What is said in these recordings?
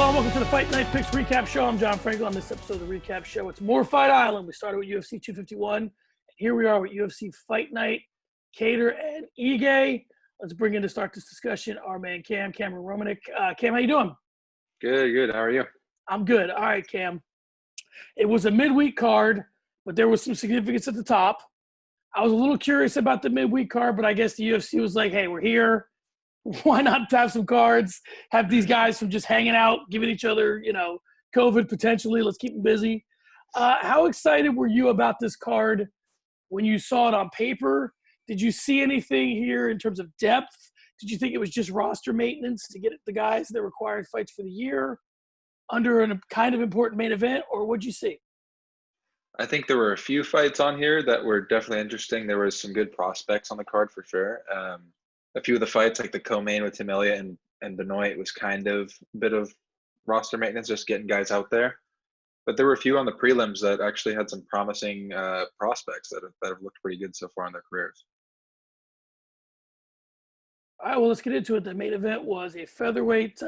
all, welcome to the Fight Night Picks Recap Show. I'm John Frankel on this episode of the Recap Show. It's more Fight Island. We started with UFC 251. And here we are with UFC Fight Night, Kattar and Ige. Let's bring in to start this discussion our man Cameron Romanik. Cam, how you doing? Good. How are you? I'm good. All right, Cam. It was a midweek card, but there was some significance at the top. I was a little curious about the midweek card, but I guess the UFC was like, hey, we're here. Why not have some cards, have these guys from just hanging out, giving each other, COVID potentially. Let's keep them busy. How excited were you about this card when you saw it on paper? Did you see anything here in terms of depth? Did you think it was just roster maintenance to get the guys that required fights for the year under a kind of important main event, or what'd you see? I think there were a few fights on here that were definitely interesting. There was some good prospects on the card for sure. A few of the fights, like the co-main with Elliott and Benoit, was kind of a bit of roster maintenance, just getting guys out there. But there were a few on the prelims that actually had some promising prospects that have looked pretty good so far in their careers. All right, well, let's get into it. The main event was a featherweight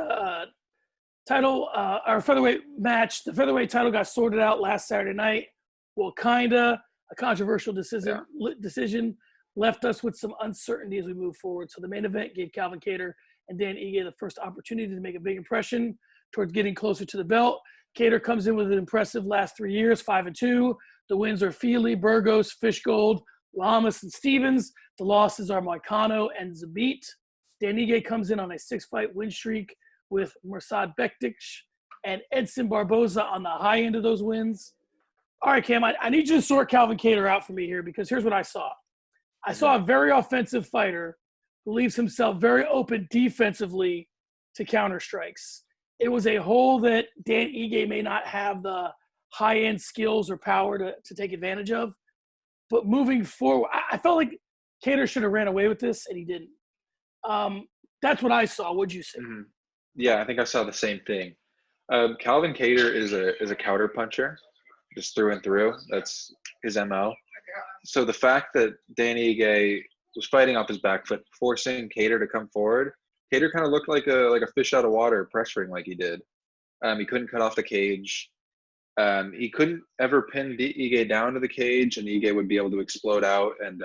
title, or featherweight match. The featherweight title got sorted out last Saturday night. Well, a controversial decision left us with some uncertainty as we move forward. So the main event gave Calvin Kattar and Dan Ige the first opportunity to make a big impression towards getting closer to the belt. Kattar comes in with an impressive last 3 years, 5-2. The wins are Feely, Burgos, Fishgold, Ramos, and Stevens. The losses are Moicano and Zabit. Dan Ige comes in on a 6-fight win streak with Mirsad Bektic and Edson Barboza on the high end of those wins. All right, Cam, I need you to sort Calvin Kattar out for me here, because here's what I saw. I saw a very offensive fighter who leaves himself very open defensively to counter strikes. It was a hole that Dan Ige may not have the high-end skills or power to take advantage of. But moving forward, I felt like Kattar should have ran away with this, and he didn't. That's what I saw. What'd you say? Mm-hmm. Yeah, I think I saw the same thing. Calvin Kattar is a counter puncher, just through and through. That's his MO. So the fact that Dan Ige was fighting off his back foot, forcing Kattar to come forward, Kattar kind of looked like a fish out of water, pressuring like he did. He couldn't cut off the cage. He couldn't ever pin Ige down to the cage, and Ige would be able to explode out and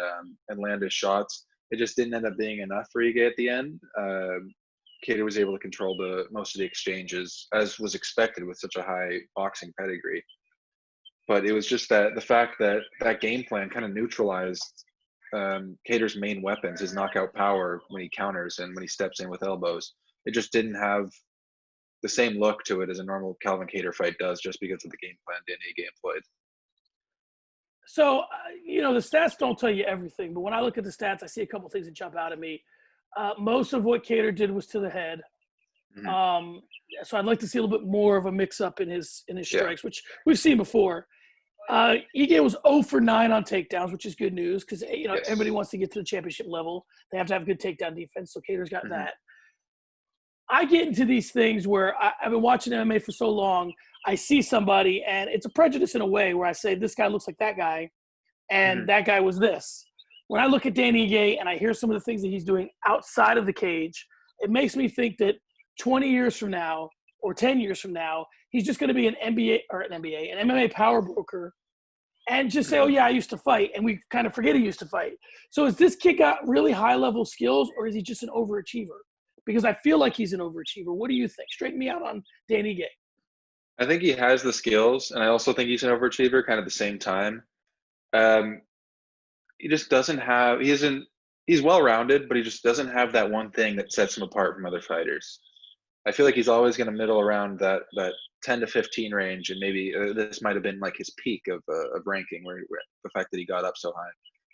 land his shots. It just didn't end up being enough for Ige at the end. Kattar was able to control most of the exchanges, as was expected with such a high boxing pedigree. But it was just the fact that game plan kind of neutralized Kattar's main weapons, his knockout power when he counters and when he steps in with elbows. It just didn't have the same look to it as a normal Calvin Kattar fight does, just because of the game plan Dan Ige employed. So, the stats don't tell you everything, but when I look at the stats, I see a couple things that jump out at me. Most of what Kattar did was to the head. Mm-hmm. So I'd like to see a little bit more of a mix-up in his strikes, which we've seen before. Ige was 0 for 9 on takedowns, which is good news because Yes. Everybody wants to get to the championship level. They have to have good takedown defense, so Kattar's got that. I get into these things where I've been watching MMA for so long. I see somebody, and it's a prejudice in a way where I say, this guy looks like that guy, and that guy was this. When I look at Dan Ige and I hear some of the things that he's doing outside of the cage, it makes me think that 20 years from now or 10 years from now, he's just going to be an MMA power broker and just say, oh, yeah, I used to fight. And we kind of forget he used to fight. So has this kid got really high-level skills, or is he just an overachiever? Because I feel like he's an overachiever. What do you think? Straighten me out on Dan Ige. I think he has the skills, and I also think he's an overachiever kind of at the same time. He just doesn't have – he's well-rounded, but he just doesn't have that one thing that sets him apart from other fighters. I feel like he's always going to middle around that 10 to 15 range, and maybe this might have been like his peak of ranking, where the fact that he got up so high.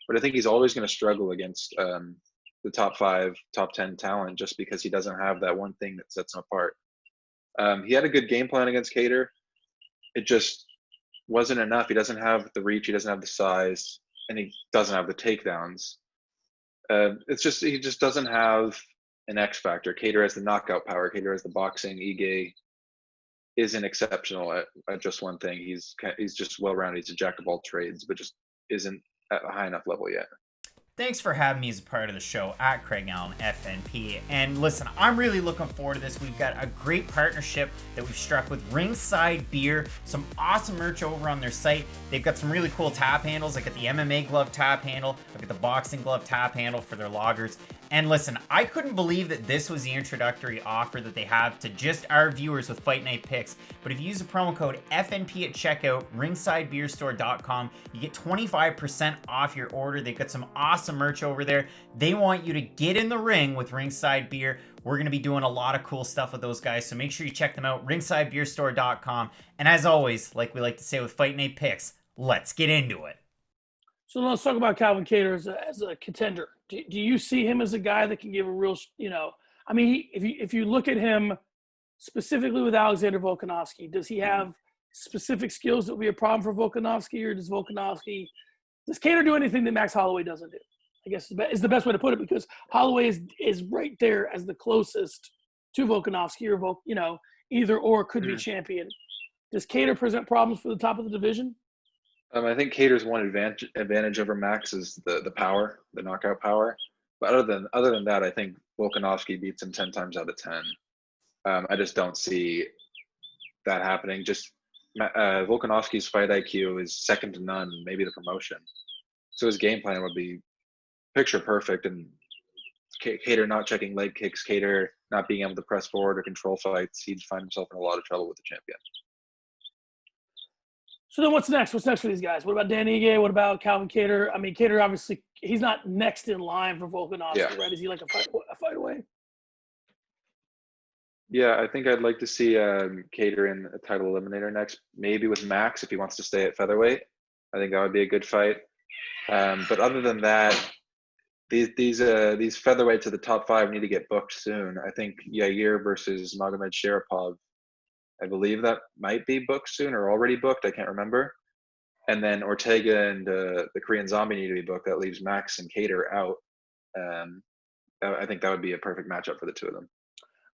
But I think he's always going to struggle against the top 5, top 10 talent, just because he doesn't have that one thing that sets him apart. He had a good game plan against Kattar. It just wasn't enough. He doesn't have the reach. He doesn't have the size, and he doesn't have the takedowns. He just doesn't have an X factor. Kattar has the knockout power. Kattar has the boxing. Ige isn't exceptional at just one thing. He's just well-rounded. He's a jack of all trades, but just isn't at a high enough level yet. Thanks for having me as a part of the show at Craig Allen FNP. And listen, I'm really looking forward to this. We've got a great partnership that we've struck with Ringside Beer. Some awesome merch over on their site. They've got some really cool tap handles. I got the MMA glove tap handle. I got the boxing glove tap handle for their lagers. And listen, I couldn't believe that this was the introductory offer that they have to just our viewers with Fight Night Picks. But if you use the promo code FNP at checkout, ringsidebeerstore.com, you get 25% off your order. They've got some awesome merch over there. They want you to get in the ring with Ringside Beer. We're going to be doing a lot of cool stuff with those guys, so make sure you check them out, ringsidebeerstore.com. And as always, like we like to say with Fight Night Picks, let's get into it. So let's talk about Calvin Kattar as a contender. Do you see him as a guy that can give a real, I mean, if you look at him specifically with Alexander Volkanovski, does he have specific skills that will be a problem for Volkanovski, or does Kattar do anything that Max Holloway doesn't do? I guess is the best way to put it, because Holloway is right there as the closest to Volkanovski, or either or could be champion. Does Kattar present problems for the top of the division? I think Kattar's one advantage over Max is the power, the knockout power. But other than that, I think Volkanovski beats him 10 times out of 10. I just don't see that happening. Just Volkanovski's fight IQ is second to none, maybe the promotion. So his game plan would be picture perfect, and Kattar not checking leg kicks, Kattar not being able to press forward or control fights, he'd find himself in a lot of trouble with the champion. So then what's next? What's next for these guys? What about Dan Ige? What about Calvin Kattar? I mean, Kattar, obviously, he's not next in line for Volkanovski, right? Is he like a fight away? Yeah, I think I'd like to see Kattar in a title eliminator next, maybe with Max if he wants to stay at featherweight. I think that would be a good fight. But other than that, these featherweights at the top 5 need to get booked soon. I think Yair versus Magomed Sharapov, I believe that might be booked soon or already booked. I can't remember. And then Ortega and the Korean Zombie need to be booked. That leaves Max and Kattar out. I think that would be a perfect matchup for the two of them.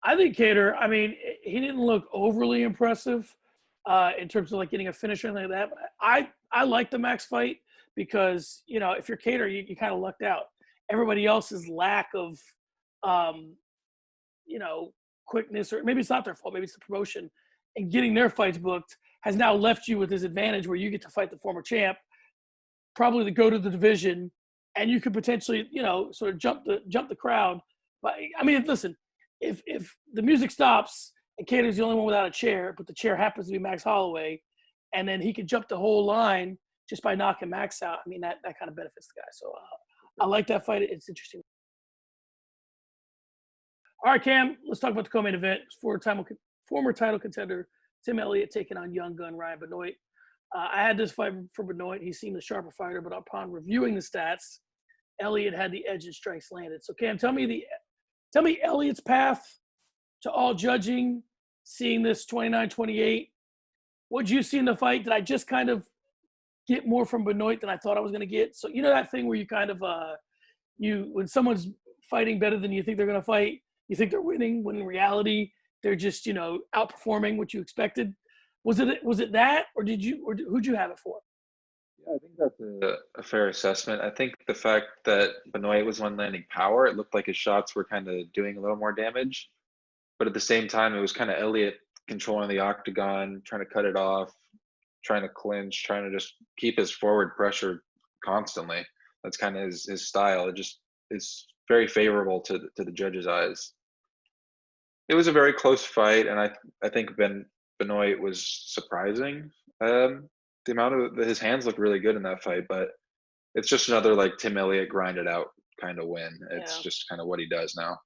I think Kattar, I mean, he didn't look overly impressive in terms of like getting a finish or anything like that. But I like the Max fight because, if you're Kattar, you kind of lucked out. Everybody else's lack of, quickness, or maybe it's not their fault, maybe it's the promotion, and getting their fights booked has now left you with this advantage where you get to fight the former champ, probably to go to the division, and you could potentially, sort of jump the crowd. But I mean, listen, if the music stops and Kattar's the only one without a chair, but the chair happens to be Max Holloway, and then he could jump the whole line just by knocking Max out, I mean, that kind of benefits the guy. So I like that fight. It's interesting. All right, Cam, let's talk about the co-main event. Former title contender Tim Elliott taking on young gun Ryan Benoit. I had this fight for Benoit. He seemed the sharper fighter, but upon reviewing the stats, Elliott had the edge in strikes landed. So, Cam, tell me Elliott's path to all judging, seeing this 29-28. What did you see in the fight? Did I just kind of get more from Benoit than I thought I was going to get? So, that thing where you kind of when someone's fighting better than you think they're going to fight, you think they're winning, when in reality they're just outperforming what you expected. Was it that, or who'd you have it for? Yeah, I think that's a fair assessment. I think the fact that Benoit was one landing power, it looked like his shots were kind of doing a little more damage, but at the same time it was kind of Elliott controlling the octagon, trying to cut it off, trying to clinch, trying to just keep his forward pressure constantly. That's kind of his style. It just is very favorable to the judges' eyes. It was a very close fight, and I think Benoit was surprising. The amount of his hands looked really good in that fight, but it's just another like Tim Elliott grinded out kind of win. It's just kind of what he does now.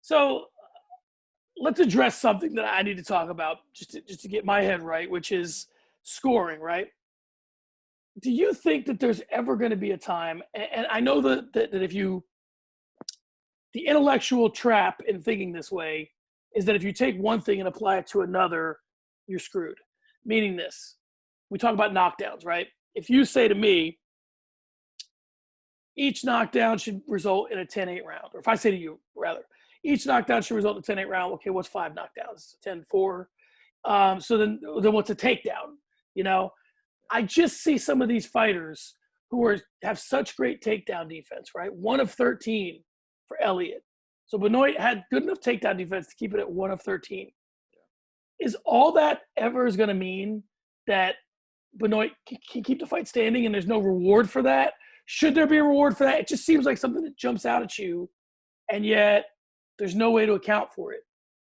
So let's address something that I need to talk about just to get my head right, which is scoring, right? Do you think that there's ever going to be a time, and I know that if you – the intellectual trap in thinking this way is that if you take one thing and apply it to another, you're screwed. Meaning this, we talk about knockdowns, right? If you say to me, each knockdown should result in a 10-8 round, or if I say to you, rather, each knockdown should result in a 10-8 round, okay, what's 5 knockdowns? 10-4. So then what's a takedown? I just see some of these fighters have such great takedown defense, right? 1 of 13 for Elliott. So Benoit had good enough takedown defense to keep it at 1 of 13. Is all that ever is going to mean that Benoit can keep the fight standing and there's no reward for that? Should there be a reward for that? It just seems like something that jumps out at you, and yet there's no way to account for it.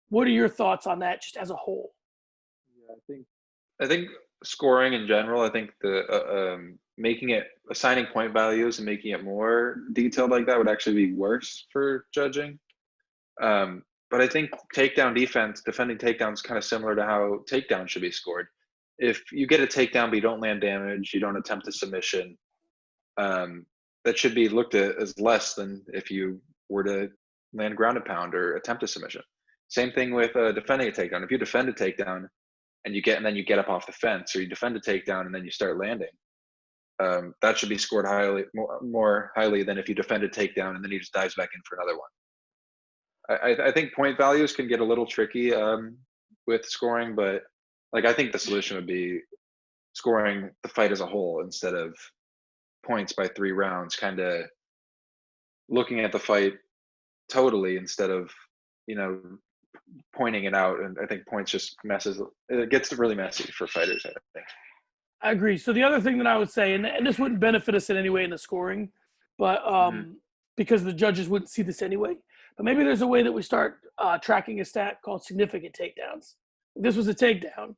What are your thoughts on that just as a whole? Yeah, I think scoring in general, I think the making it assigning point values and making it more detailed like that would actually be worse for judging. But I think takedown defense, defending takedowns, kind of similar to how takedowns should be scored. If you get a takedown but you don't land damage, you don't attempt a submission, that should be looked at as less than if you were to land ground and pound or attempt a submission. Same thing with defending a takedown. If you defend a takedown and then you get up off the fence, or you defend a takedown and then you start landing, that should be scored more highly than if you defend a takedown and then he just dives back in for another one. I think point values can get a little tricky with scoring, but like I think the solution would be scoring the fight as a whole instead of points by 3 rounds, kind of looking at the fight totally instead of, pointing it out. And I think points just it gets really messy for fighters, I think. I agree. So the other thing that I would say, and this wouldn't benefit us in any way in the scoring, but because the judges wouldn't see this anyway, but maybe there's a way that we start tracking a stat called significant takedowns. This was a takedown,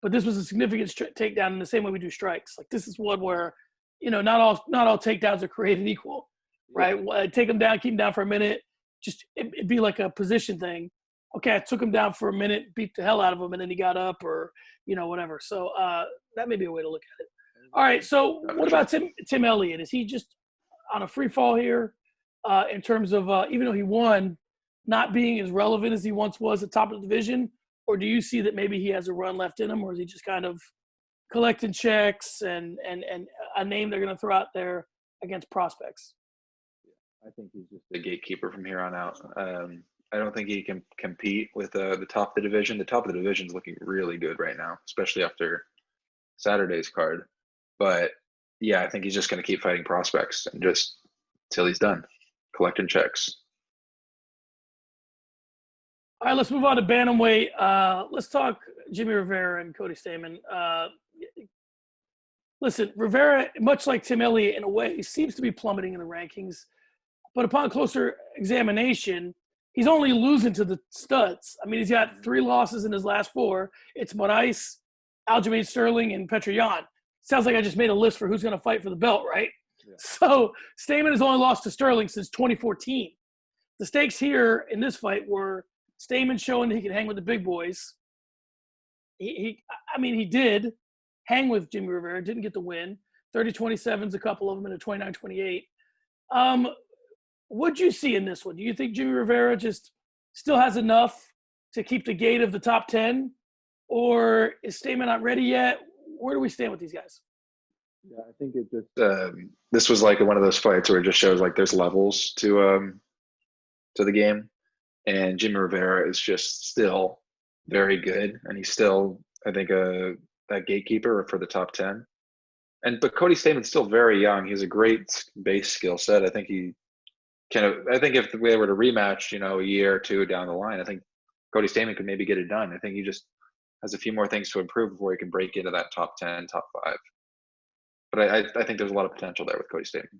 but this was a significant takedown in the same way we do strikes. Like this is one where, not all takedowns are created equal, right? Take them down, keep them down for a minute. Just it'd be like a position thing. Okay, I took him down for a minute, beat the hell out of him, and then he got up, or whatever. So that may be a way to look at it. All right. So what about Tim Elliott? Is he just on a free fall here in terms of even though he won, not being as relevant as he once was at top of the division? Or do you see that maybe he has a run left in him, or is he just kind of collecting checks and a name they're going to throw out there against prospects? I think he's just the gatekeeper from here on out. I don't think he can compete with the top of the division. The top of the division is looking really good right now, especially after Saturday's card. But yeah, I think he's just going to keep fighting prospects and just till he's done collecting checks. All right, let's move on to bantamweight. Let's talk Jimmie Rivera and Cody Stamann. Listen, Rivera, much like Tim Elliott in a way, seems to be plummeting in the rankings. But upon closer examination, he's only losing to the studs. I mean, he's got 3 losses in his last 4. It's Moraes, Aljamain Sterling, and Petr Yan. Sounds like I just made a list for who's going to fight for the belt, right? Yeah. So Stamann has only lost to Sterling since 2014. The stakes here in this fight were Stamann showing that he can hang with the big boys. He did hang with Jimmie Rivera, didn't get the win. 30-27s, a couple of them, and a 29-28. What'd you see in this one? Do you think Jimmie Rivera just still has enough to keep the gate of the top 10? Or is Stamann not ready yet? Where do we stand with these guys? Yeah, I think it just this was like one of those fights where it just shows like there's levels to the game. And Jimmie Rivera is just still very good. And he's still, I think, that gatekeeper for the top 10. But Cody Stamann's still very young. He has a great base skill set. I think if they were to rematch, a year or 2 down the line, I think Cody Stamann could maybe get it done. I think he just has a few more things to improve before he can break into that top 10, top 5. But I think there's a lot of potential there with Cody Stamann.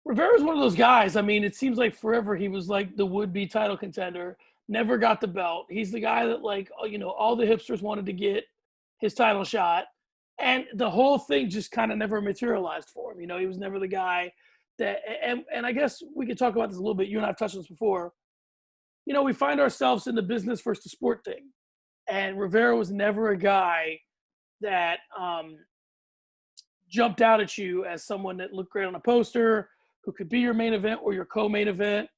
Rivera's one of those guys. I mean, it seems like forever he was like the would-be title contender, never got the belt. He's the guy that all the hipsters wanted to get his title shot. And the whole thing just kind of never materialized for him. He was never the guy that, and I guess we could talk about this a little bit. You and I have touched on this before. We find ourselves in the business versus the sport thing. And Rivera was never a guy that jumped out at you as someone that looked great on a poster, who could be your main event or your co-main event.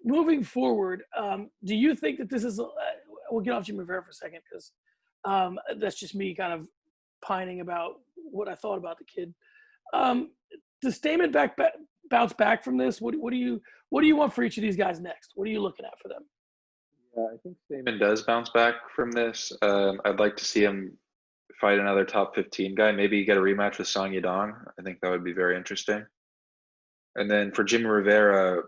Moving forward, do you think that this is we'll get off Jimmie Rivera for a second because that's just me kind of pining about what I thought about the kid. Does Stamann bounce back from this? What do you want for each of these guys next? What are you looking at for them? Yeah, I think Stamann does bounce back from this. I'd like to see him fight another top 15 guy. Maybe get a rematch with Song Yadong. I think that would be very interesting. And then for Jimmie Rivera,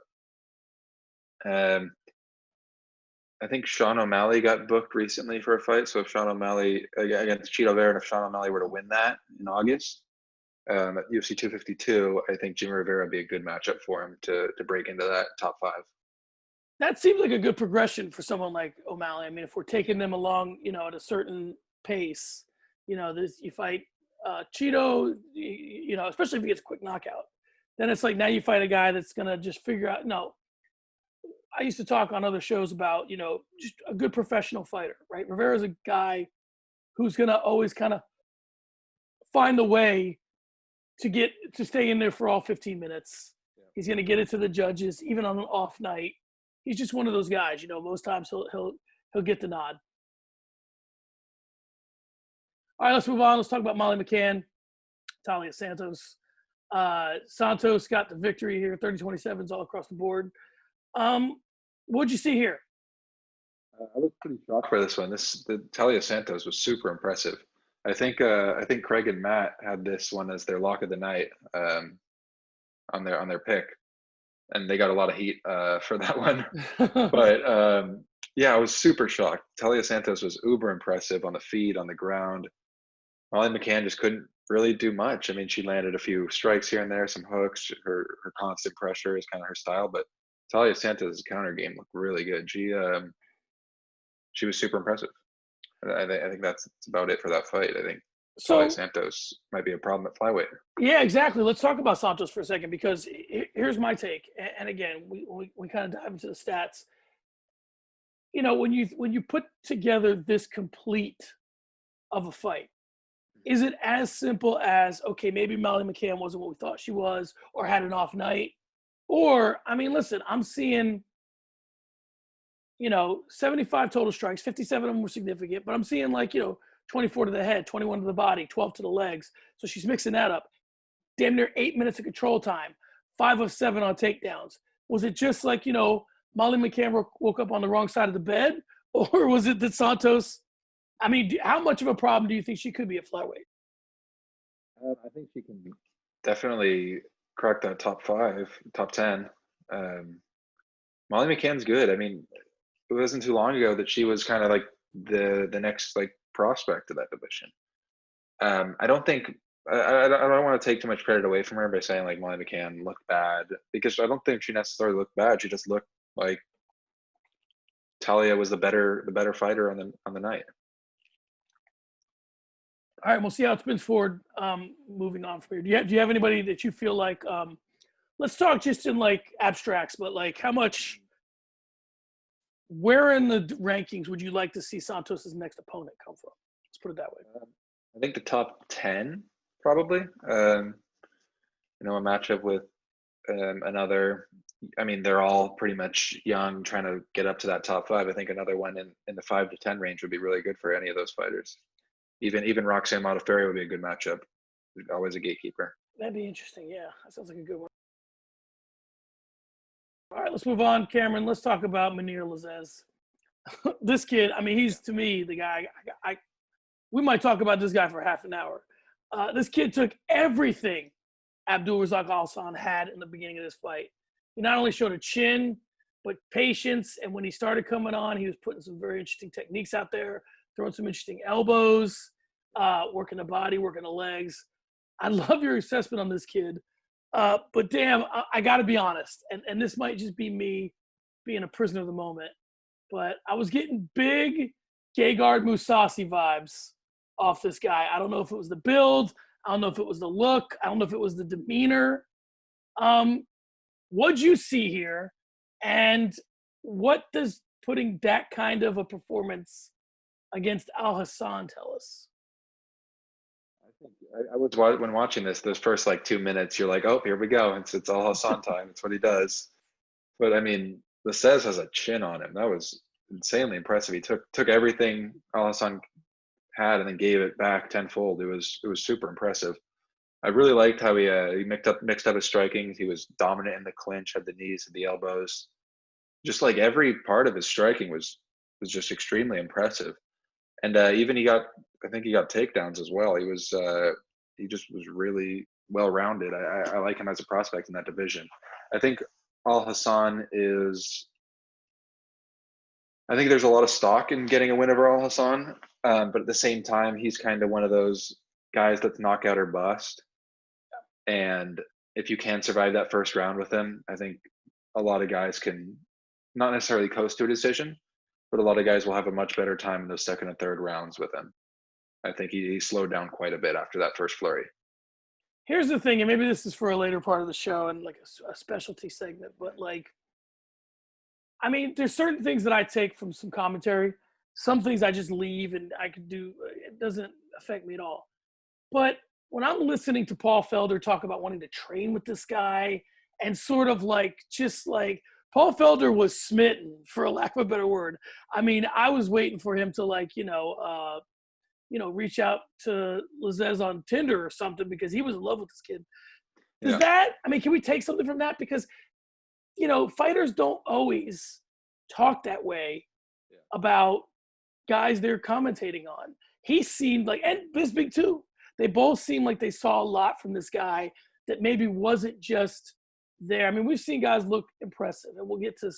I think Sean O'Malley got booked recently for a fight. So if Sean O'Malley against Cheeto Vera, and if Sean O'Malley were to win that in August at UFC 252, I think Jimmie Rivera would be a good matchup for him to break into that top 5. That seems like a good progression for someone like O'Malley. I mean, if we're taking them along, at a certain pace, you fight Cheeto, especially if he gets a quick knockout, then it's like now you fight a guy that's going to just figure out, no. I used to talk on other shows about, just a good professional fighter, right? Rivera's a guy who's going to always kind of find the way to stay in there for all 15 minutes. Yeah. He's going to get it to the judges, even on an off night. He's just one of those guys, most times he'll get the nod. All right, let's move on. Let's talk about Molly McCann, Taila Santos. Santos got the victory here, 30-27s all across the board. What'd you see here? I was pretty shocked by this one. The Taila Santos was super impressive. I think Craig and Matt had this one as their lock of the night on their pick, and they got a lot of heat for that one. But yeah, I was super shocked. Taila Santos was uber impressive on the feet, on the ground. Molly McCann just couldn't really do much. I mean, she landed a few strikes here and there, some hooks. Her constant pressure is kind of her style, but Taila Santos' counter game looked really good. She was super impressive. I think that's about it for that fight. I think Taila Santos might be a problem at flyweight. Yeah, exactly. Let's talk about Santos for a second, because here's my take. And again, we kind of dive into the stats. When you put together this complete of a fight, is it as simple as, okay, maybe Molly McCann wasn't what we thought she was, or had an off night? Or, I mean, listen, I'm seeing, 75 total strikes, 57 of them were significant, but I'm seeing 24 to the head, 21 to the body, 12 to the legs. So she's mixing that up. Damn near 8 minutes of control time, 5 of 7 on takedowns. Was it just Molly McCann woke up on the wrong side of the bed? Or was it that Santos, I mean, how much of a problem do you think she could be at flyweight? I think she can definitely crack that top 5, top 10. Molly McCann's good. I mean, it wasn't too long ago that she was kind of like the next prospect of that division. I don't think I don't want to take too much credit away from her by saying Molly McCann looked bad, because I don't think she necessarily looked bad. She just looked like Taila was the better fighter on the night. All right, we'll see how it spins forward. Moving on from here, do you have anybody that you feel like? Let's talk just in abstracts, but how much? Where in the rankings would you like to see Santos's next opponent come from? Let's put it that way. I think the top 10 probably. A matchup with another. I mean, they're all pretty much young, trying to get up to that top 5. I think another one in the 5 to 10 range would be really good for any of those fighters. Even Roxanne Modafferi would be a good matchup. Always a gatekeeper. That'd be interesting. Yeah, that sounds like a good one. All right, let's move on, Cameron. Let's talk about Mounir Lazzez. This kid, I mean, he's, to me, the guy. We might talk about this guy for half an hour. This kid took everything Abdul Razak Alhassan had in the beginning of this fight. He not only showed a chin, but patience. And when he started coming on, he was putting some very interesting techniques out there, throwing some interesting elbows, working the body, working the legs. I love your assessment on this kid. But damn, I got to be honest, and this might just be me being a prisoner of the moment, but I was getting big Gegard Mousasi vibes off this guy. I don't know if it was the build. I don't know if it was the look. I don't know if it was the demeanor. What'd you see here? And what does putting that kind of a performance against Alhassan tell us? I was, when watching this, those first 2 minutes, you're like, oh, here we go. It's Alhassan time. It's what he does. But I mean, Lazzez has a chin on him. That was insanely impressive. He took everything Alhassan had and then gave it back tenfold. It was super impressive. I really liked how he mixed up his striking. He was dominant in the clinch, had the knees and the elbows. Just every part of his striking was just extremely impressive. And even he got he got takedowns as well. He just was really well-rounded. I like him as a prospect in that division. I think Alhassan is. I think there's a lot of stock in getting a win over Alhassan, but at the same time, he's kind of one of those guys that's knockout or bust. And if you can survive that first round with him, I think a lot of guys can not necessarily coast to a decision, but a lot of guys will have a much better time in those second and third rounds with him. I think he slowed down quite a bit after that first flurry. Here's the thing, and maybe this is for a later part of the show and like a specialty segment, but like, I mean, there's certain things that I take from some commentary. Some things I just leave and I can do. It doesn't affect me at all. But when I'm listening to Paul Felder talk about wanting to train with this guy and sort of like, just like, Paul Felder was smitten, for a lack of a better word. I mean, I was waiting for him to like, reach out to Lazzez on Tinder or something because he was in love with this kid. Can we take something from that? Because, fighters don't always talk that way about guys they're commentating on. He seemed like, and Bisping too, they both seemed like they saw a lot from this guy that maybe wasn't just there. I mean, we've seen guys look impressive, and we'll get to,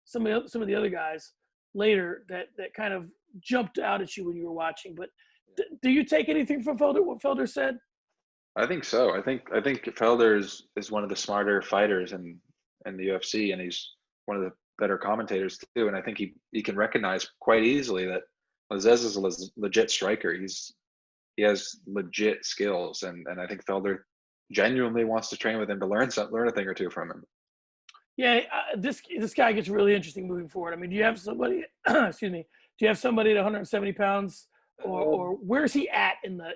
some of the other guys later that kind of jumped out at you when you were watching. But do you take anything from Felder, what Felder said? I think so. I think Felder is one of the smarter fighters in the UFC, and he's one of the better commentators too. And I think he can recognize quite easily that Lazzez is a legit striker. He has legit skills, and I think Felder genuinely wants to train with him to learn a thing or two from him. Yeah, this guy gets really interesting moving forward. I mean, do you have somebody? Excuse me. Do you have somebody at 170 pounds, or where's he at in the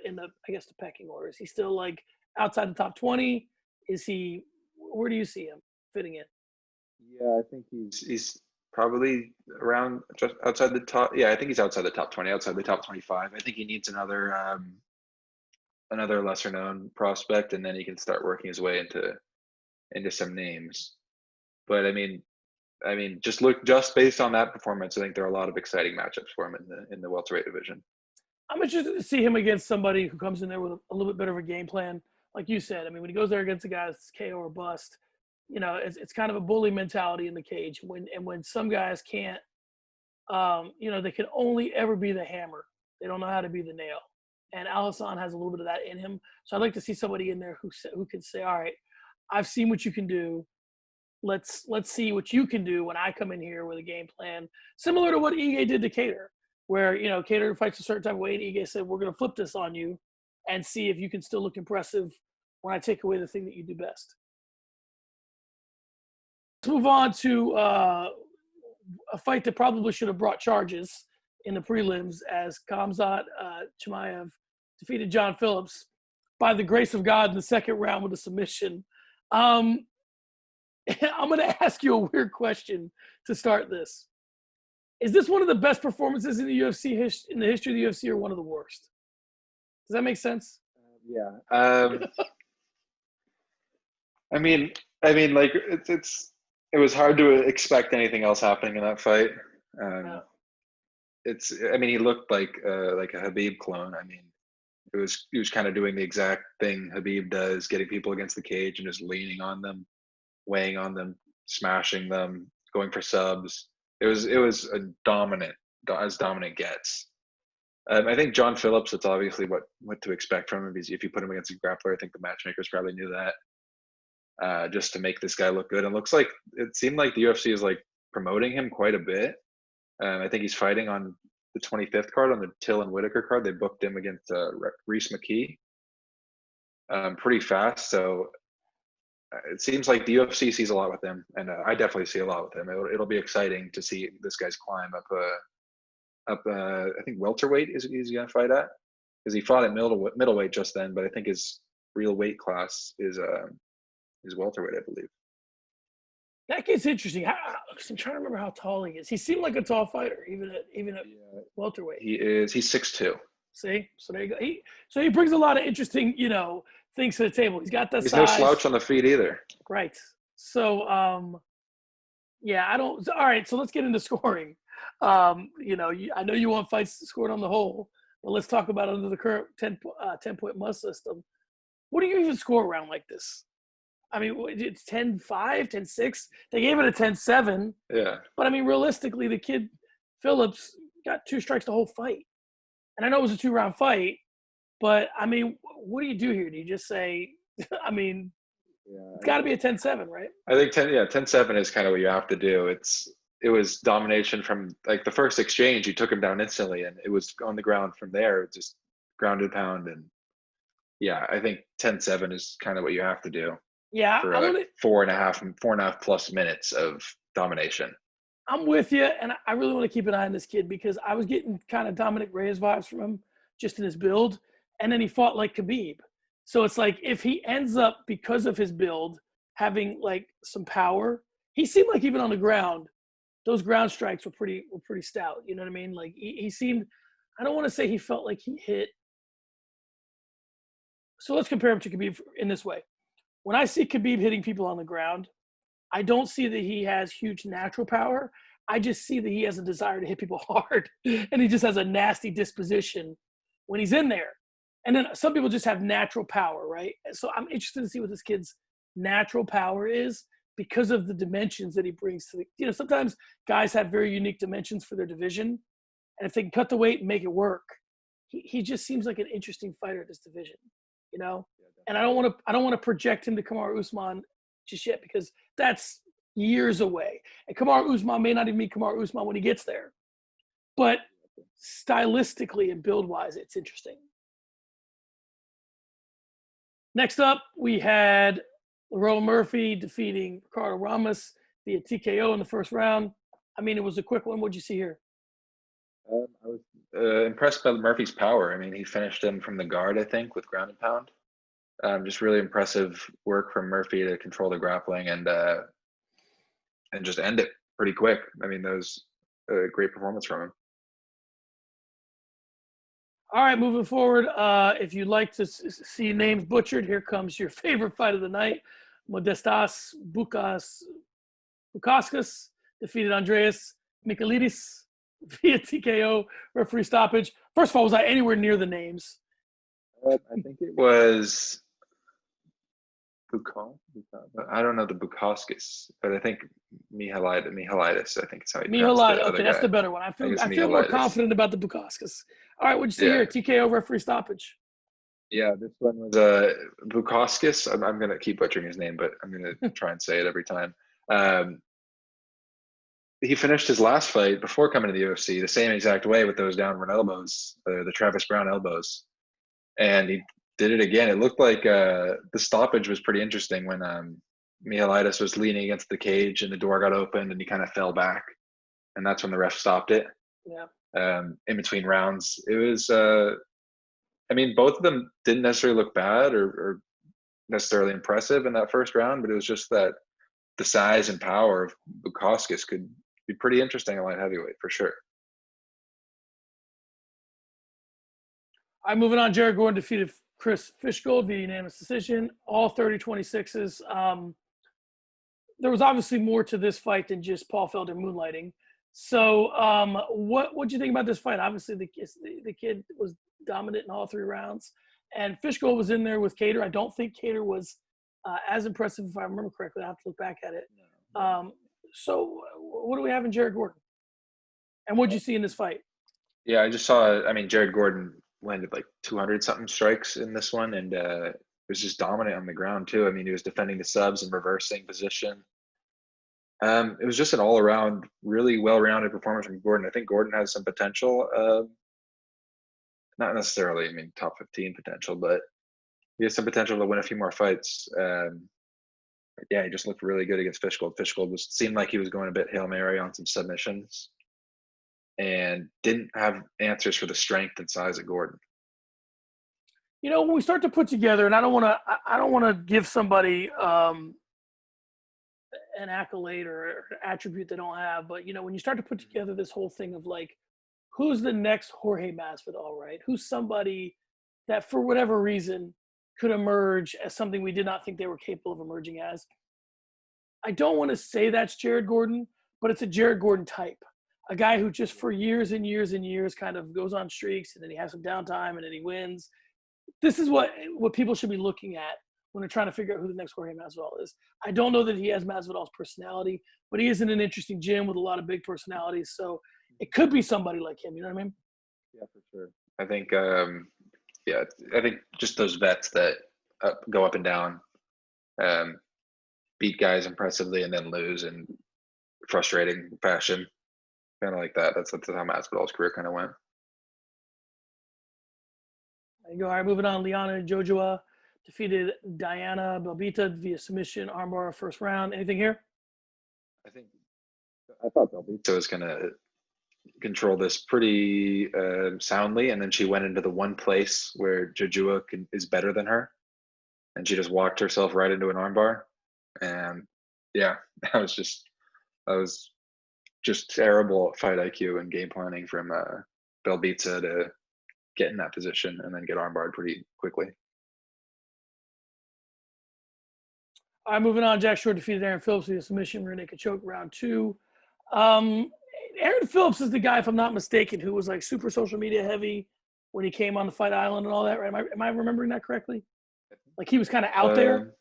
I guess the pecking order? Is he still like outside the top 20? Is he? Where do you see him fitting in? Yeah, I think he's probably around just outside the top. Yeah, I think he's outside the top 20, outside the top 25. I think he needs another lesser known prospect, and then he can start working his way into some names. But I mean, just based on that performance, I think there are a lot of exciting matchups for him in the welterweight division. I'm interested to see him against somebody who comes in there with a little bit better of a game plan. Like you said, I mean, when he goes there against a guy that's KO or bust, it's kind of a bully mentality in the cage. When some guys can't, they can only ever be the hammer. They don't know how to be the nail. And Alhassan has a little bit of that in him. So I'd like to see somebody in there who can say, all right, I've seen what you can do. Let's see what you can do when I come in here with a game plan, similar to what Ige did to Kattar, where, Kattar fights a certain type of way, and Ige said, we're going to flip this on you and see if you can still look impressive when I take away the thing that you do best. Let's move on to a fight that probably should have brought charges in the prelims, as Khamzat Chimaev defeated John Phillips by the grace of God in the second round with a submission. I'm going to ask you a weird question to start this. Is this one of the best performances in the UFC in the history of the UFC, or one of the worst? Does that make sense? Yeah. I mean, like it was hard to expect anything else happening in that fight. He looked like a Khabib clone. I mean, he was kind of doing the exact thing Khabib does, getting people against the cage and just leaning on them, weighing on them, smashing them, going for subs. It was as dominant gets. I think John Phillips, it's obviously what to expect from him. If you put him against a grappler, I think the matchmakers probably knew that, just to make this guy look good. And it seemed like the UFC is like promoting him quite a bit. I think he's fighting on the 25th card, on the Till and Whitaker card. They booked him against Reese McKee pretty fast. So it seems like the UFC sees a lot with him, and I definitely see a lot with him. It'll be exciting to see this guy's climb up. I think welterweight he's going to fight at, because he fought at middleweight just then, but I think his real weight class is welterweight, I believe. That gets interesting. I'm trying to remember how tall he is. He seemed like a tall fighter, even at welterweight. He's 6'2". See, so there you go. He brings a lot of interesting, things to the table. He's got the size. He's no slouch on the feet either. Right. So, all right. So let's get into scoring. I know you want fights scored on the whole. But let's talk about under the current 10-point must system. What do you even score around like this? I mean, it's 10-5, 10-6. They gave it a 10-7. Yeah. But, I mean, realistically, the kid, Phillips, got 2 strikes the whole fight. And I know it was a 2-round fight, but, I mean, what do you do here? Do you just say, I mean, it's got to be a 10-7, right? I think 10-7 is kind of what you have to do. It was domination from like the first exchange. You took him down instantly, and it was on the ground from there, just ground and pound. And yeah, I think 10-7 is kind of what you have to do. Yeah, for 4.5 plus minutes of domination. I'm with you, and I really want to keep an eye on this kid because I was getting kind of Dominic Reyes vibes from him just in his build, and then he fought like Khabib. So it's like if he ends up, because of his build, having like some power, he seemed like even on the ground, those ground strikes were pretty stout. You know what I mean? Like he seemed, I don't want to say he felt like he hit. So let's compare him to Khabib in this way. When I see Khabib hitting people on the ground, I don't see that he has huge natural power. I just see that he has a desire to hit people hard, and he just has a nasty disposition when he's in there. And then some people just have natural power, right? So I'm interested to see what this kid's natural power is because of the dimensions that he brings to the, sometimes guys have very unique dimensions for their division. And if they can cut the weight and make it work, he just seems like an interesting fighter at this division, And I don't want to project him to Kamaru Usman just yet because that's years away. And Kamaru Usman may not even be Kamaru Usman when he gets there. But stylistically and build-wise, it's interesting. Next up, we had Lerone Murphy defeating Ricardo Ramos via TKO in the first round. I mean, it was a quick one. What'd you see here? I was impressed by Murphy's power. I mean, he finished him from the guard, I think, with ground and pound. Just really impressive work from Murphy to control the grappling and just end it pretty quick. I mean, that was a great performance from him. All right, moving forward, if you'd like to see names butchered, here comes your favorite fight of the night. Modestas Bukauskas defeated Andreas Michailidis via TKO referee stoppage. First of all, was I anywhere near the names? I think it was I don't know the Bukauskas, but I think Michailidis. I think it's how you pronounce it. Okay, that's the better one. I feel more confident about the Bukauskas. All right, what'd you see here? TKO referee stoppage. Yeah, this one was Bukauskas. I'm going to keep butchering his name, but I'm going to try and say it every time. He finished his last fight before coming to the UFC the same exact way with those downward elbows, the Travis Brown elbows. And he did it again. It looked like the stoppage was pretty interesting when Michailidis was leaning against the cage and the door got opened and he kind of fell back. And that's when the ref stopped it. Yeah. In between rounds. It was, I mean, both of them didn't necessarily look bad or necessarily impressive in that first round, but it was just that the size and power of Bukauskas could be pretty interesting at light heavyweight for sure. All right, moving on. Jared Gordon defeated Chris Fishgold via unanimous decision, all 30-26s. There was obviously more to this fight than just Paul Felder moonlighting. So what do you think about this fight? Obviously, the kid was dominant in all 3 rounds. And Fishgold was in there with Kattar. I don't think Kattar was as impressive, if I remember correctly. I have to look back at it. So what do we have in Jared Gordon? And what did you see in this fight? Yeah, I just saw, Jared Gordon landed like 200-something strikes in this one, and was just dominant on the ground too. I mean, he was defending the subs and reversing position. It was just an all-around, really well-rounded performance from Gordon. I think Gordon has some potential. Not necessarily, top 15 potential, but he has some potential to win a few more fights. Yeah, he just looked really good against Fishgold. Fishgold seemed like he was going a bit Hail Mary on some submissions and didn't have answers for the strength and size of Gordon. When we start to put together, and I don't want to give somebody an accolade or an attribute they don't have, but when you start to put together this whole thing of like, who's the next Jorge Masvidal, right? Who's somebody that for whatever reason could emerge as something we did not think they were capable of emerging as? I don't want to say that's Jared Gordon, but it's a Jared Gordon type. a guy who just for years and years and years kind of goes on streaks and then he has some downtime and then he wins. This is what people should be looking at when they're trying to figure out who the next Jorge Masvidal is. I don't know that he has Masvidal's personality, but he is in an interesting gym with a lot of big personalities. So it could be somebody like him. You know what I mean? Yeah, for sure. I think, I think just those vets that go up and down, beat guys impressively and then lose in frustrating fashion, kind of like that. That's how Masvidal's career kind of went. There you go. All right, moving on. Liana and Jojua defeated Diana Belbita via submission, armbar, first round. Anything here? I thought Belbita was going to control this pretty soundly, and then she went into the one place where Jojua is better than her, and she just walked herself right into an armbar. And yeah, that was just terrible fight IQ and game planning from Belbita to get in that position and then get armbarred pretty quickly. All right, moving on. Jack Shore defeated Aaron Phillips via submission, rear naked choke, round 2. Aaron Phillips is the guy, if I'm not mistaken, who was like super social media heavy when he came on the Fight Island and all that, right? Am I remembering that correctly? Like he was kind of out there?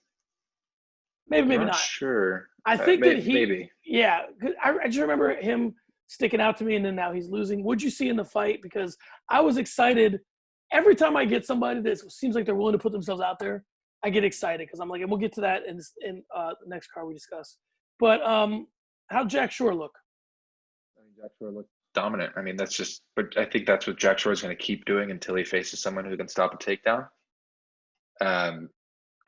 Maybe not. Sure. I think that maybe. Yeah, I just remember him sticking out to me, and then now he's losing. What'd you see in the fight? Because I was excited. Every time I get somebody that seems like they're willing to put themselves out there, I get excited because I'm like, and we'll get to that in the next card we discuss. But how'd Jack Shore look? Jack Shore looked dominant. I mean, but I think that's what Jack Shore is going to keep doing until he faces someone who can stop a takedown.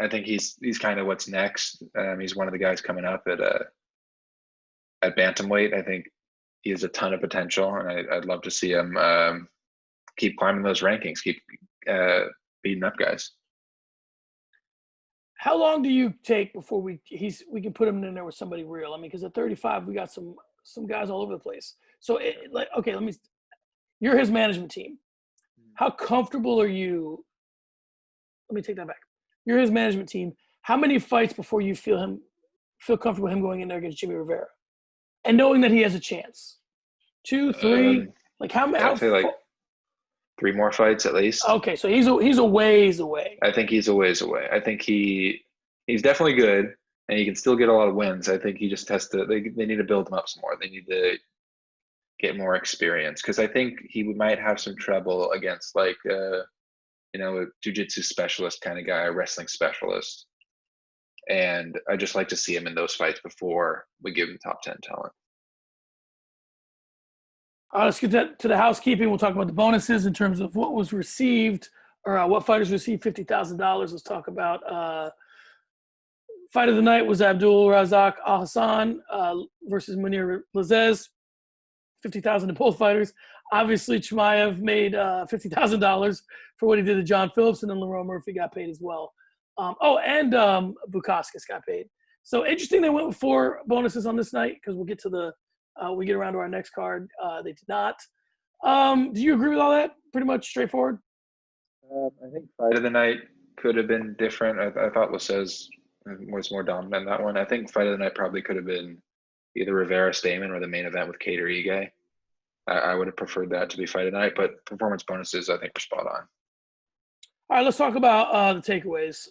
I think he's kind of what's next. He's one of the guys coming up at bantamweight. I think he has a ton of potential, and I'd love to see him keep climbing those rankings, keep beating up guys. How long do you take before we can put him in there with somebody real? I mean, because at 35, we got some guys all over the place. So, you're his management team. How comfortable are you? Let me take that back. You're his management team. How many fights before you feel comfortable him going in there against Jimmie Rivera, and knowing that he has a chance? 2, 3, I'd say 3 more fights at least. Okay, so he's a ways away. I think he's a ways away. I think he's definitely good, and he can still get a lot of wins. I think he just has to. They need to build him up some more. They need to get more experience, because I think he might have some trouble against a jiu-jitsu specialist kind of guy, a wrestling specialist. And I just like to see him in those fights before we give him top 10 talent. Let's get to the housekeeping. We'll talk about the bonuses in terms of what was received, or what fighters received $50,000. Let's talk about fight of the night was Abdul Razak Alhassan versus Mounir Lazzez. $50,000 to both fighters. Obviously, Chimaev made $50,000 for what he did to John Phillips, and then Lerone Murphy got paid as well. And Bukauskas got paid. So interesting they went with 4 bonuses on this night, because we'll get to we get around to our next card. They did not. Do you agree with all that? Pretty much straightforward? I think fight of the night could have been different. I thought Lazzez was more dominant in that one. I think fight of the night probably could have been either Rivera Stamann or the main event with Kattar Ige. I would have preferred that to be fight of the night, but performance bonuses I think were spot on. All right, let's talk about the takeaways.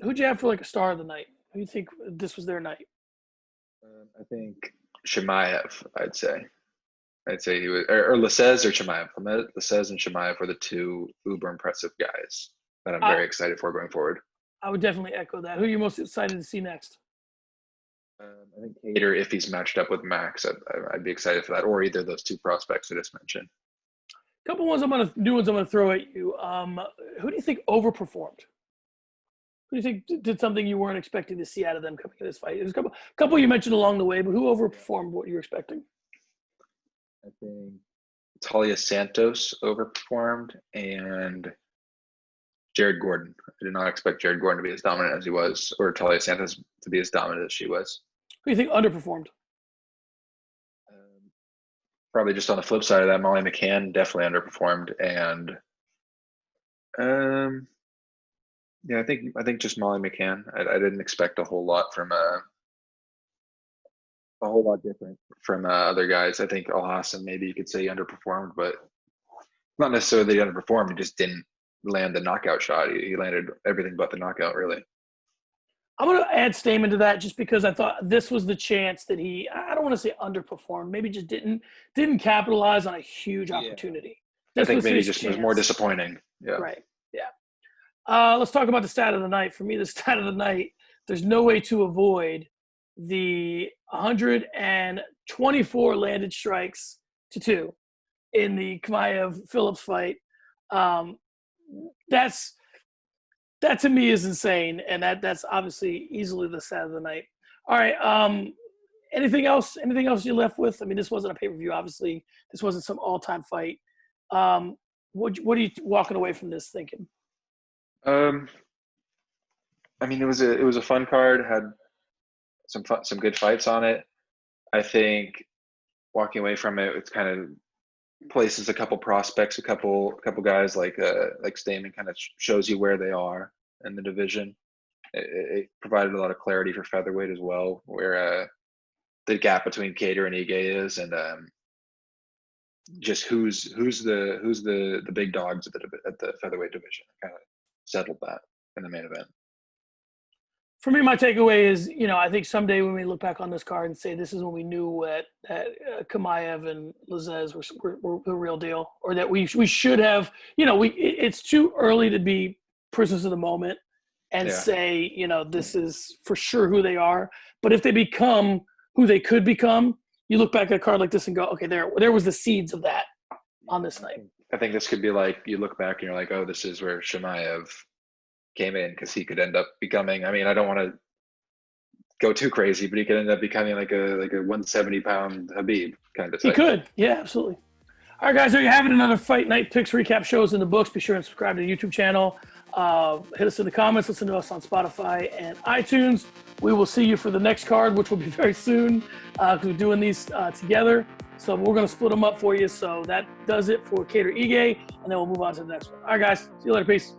Who'd you have for a star of the night? Who do you think this was their night? I think Chimaev, I'd say he was, or Lazzez or Chimaev. Lazzez and Chimaev were the 2 uber impressive guys that I'm very excited for going forward. I would definitely echo that. Who are you most excited to see next? I think Kattar, if he's matched up with Max, I'd be excited for that, or either of those 2 prospects I just mentioned. A couple new ones I'm going to throw at you. Who do you think overperformed? Who do you think did something you weren't expecting to see out of them coming in this fight? There's a couple you mentioned along the way, but who overperformed what you were expecting? I think Taila Santos overperformed, and Jared Gordon. I did not expect Jared Gordon to be as dominant as he was, or Taila Santos to be as dominant as she was. Who do you think underperformed? Probably just on the flip side of that, Molly McCann definitely underperformed, and I think just Molly McCann. I didn't expect a whole lot from a whole lot different from other guys. I think Alhassan, maybe you could say he underperformed, but not necessarily that he underperformed. He just didn't land the knockout shot. He landed everything but the knockout, really. I'm going to add Stamann to that just because I thought this was the chance that he, I don't want to say underperformed, maybe just didn't capitalize on a huge opportunity. I think maybe just was more disappointing. Yeah. Right. Yeah. Let's talk about the stat of the night. For me, the stat of the night, there's no way to avoid the 124 landed strikes to 2 in the Chimaev Phillips fight. That to me is insane, and that's obviously easily the stat of the night. All right. Anything else you left with? I mean, this wasn't a pay-per-view, obviously. This wasn't some all-time fight. What are you walking away from this thinking? I mean, it was a fun card. Had some good fights on it. I think walking away from it, it's kind of places a couple prospects, a couple guys like Stamann, kind of shows you where they are in the division. It provided a lot of clarity for featherweight as well, where the gap between Kattar and Ige is, and just who's the big dogs at the featherweight division. Kind of settled that in the main event. For me, my takeaway is, I think someday when we look back on this card and say this is when we knew that Chimaev and Lazzez were the real deal, or that we should have, it's too early to be prisoners of the moment and say, this is for sure who they are. But if they become who they could become, you look back at a card like this and go, okay, there was the seeds of that on this night. I think this could be like, you look back and you're like, oh, this is where Chimaev came in, because he could end up becoming, I mean, I don't want to go too crazy, but he could end up becoming like a 170-pound Habib kind of thing. He could. Yeah, absolutely. All right, guys, there you have it. Another Fight Night Picks recap shows in the books. Be sure and subscribe to the YouTube channel. Hit us in the comments. Listen to us on Spotify and iTunes. We will see you for the next card, which will be very soon, because we're doing these together. So we're going to split them up for you. So that does it for Kattar Ige, and then we'll move on to the next one. All right, guys. See you later. Peace.